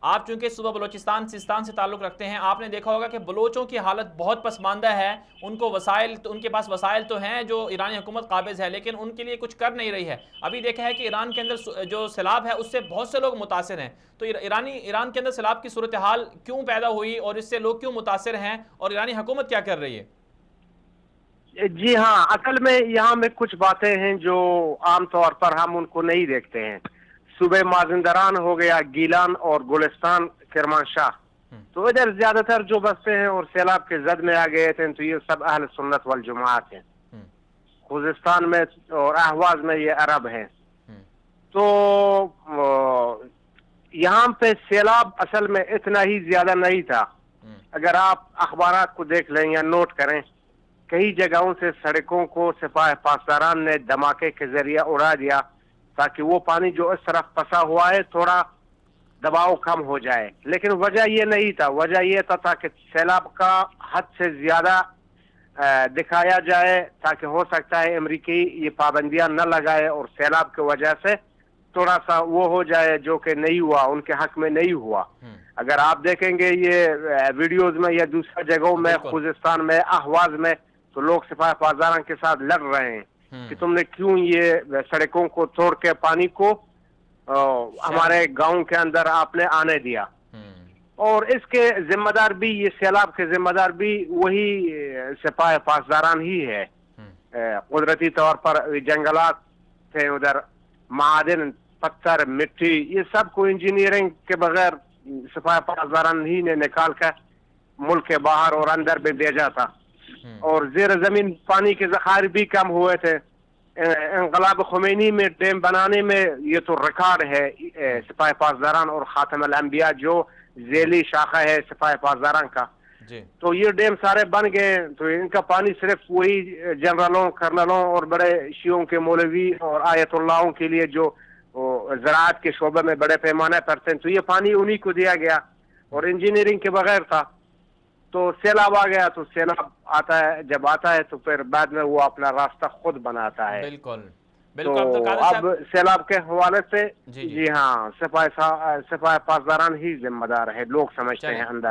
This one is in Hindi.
आप चूंकि सुबह बलोचिस्तान सिस्तान से ताल्लुक़ रखते हैं, आपने देखा होगा कि बलोचों की हालत बहुत पसमानदा है। उनको वसाइल तो, उनके पास वसाइल तो हैं जो ईरानी हुकूमत काबिज़ है, लेकिन उनके लिए कुछ कर नहीं रही है। अभी देखा है कि ईरान के अंदर जो सैलाब है उससे बहुत से लोग मुतासिर हैं। तो ईरान के अंदर सैलाब की सूरत हाल क्यों पैदा हुई और इससे लोग क्यों मुतासिर हैं, और ईरानी हुकूमत क्या कर रही है? जी हाँ, असल में यहाँ में कुछ बातें हैं जो आमतौर पर हम उनको नहीं देखते हैं। सुबह माजिंदरान हो गया, गीलान और गुलिस्तान, किरमानशाह, तो इधर ज्यादातर जो बसते हैं और सैलाब के जद में आ गए थे, तो ये सब अहल सुन्नत वल जमात हैं। खुजिस्तान में और अहवाज में ये अरब हैं। तो यहाँ पे सैलाब असल में इतना ही ज्यादा नहीं था। अगर आप अखबारात को देख लें या नोट करें, कई जगहों से सड़कों को सिपाही पासदारान ने धमाके के जरिए उड़ा दिया ताकि वो पानी जो इस तरफ फंसा हुआ है थोड़ा दबाव कम हो जाए। लेकिन वजह ये नहीं था, वजह ये था ताकि सैलाब का हद से ज्यादा दिखाया जाए, ताकि हो सकता है अमेरिकी ये पाबंदियां न लगाए और सैलाब की वजह से थोड़ा सा वो हो जाए जो कि नहीं हुआ, उनके हक में नहीं हुआ। अगर आप देखेंगे ये वीडियोज में या दूसरी जगहों में, खुजिस्तान में, अहवाज में, तो लोग सिपाही पासदारान के साथ लड़ रहे हैं कि तुमने क्यों ये सड़कों को तोड़ के पानी को हमारे गांव के अंदर आपने आने दिया। और इसके जिम्मेदार भी, ये सैलाब के जिम्मेदार भी वही सिपाही पासदारान ही है। कुदरती तौर पर जंगलात थे उधर, मादन, पत्थर, मिट्टी, ये सब को इंजीनियरिंग के बगैर सिपाही पासदारान ही ने निकाल कर मुल्क के बाहर और अंदर भी भेजा था। और जेर जमीन पानी के जखायर भी कम हुए थे। इंकलाब खुमैनी में डैम बनाने में ये तो रिकॉर्ड है सिपाही पासदारान और खातम अल अंबिया जो जेली शाखा है सिपाही पासदारान का। तो ये डैम सारे बन गए, तो इनका पानी सिर्फ वही जनरलों, कर्नलों और बड़े शियों के मौलवी और आयतुल्लाहों के लिए जो ज़राअत के शोबे में बड़े पैमाने पर थे, तो ये पानी उन्हीं को दिया गया और इंजीनियरिंग के बगैर था। तो सैलाब आ गया, तो सैलाब आता है, जब आता है तो फिर बाद में वो अपना रास्ता खुद बनाता है। बिल्कुल तो अब सैलाब के हवाले से जी हाँ, सिपाही पासदारान ही जिम्मेदार है, लोग समझते हैं अंदर।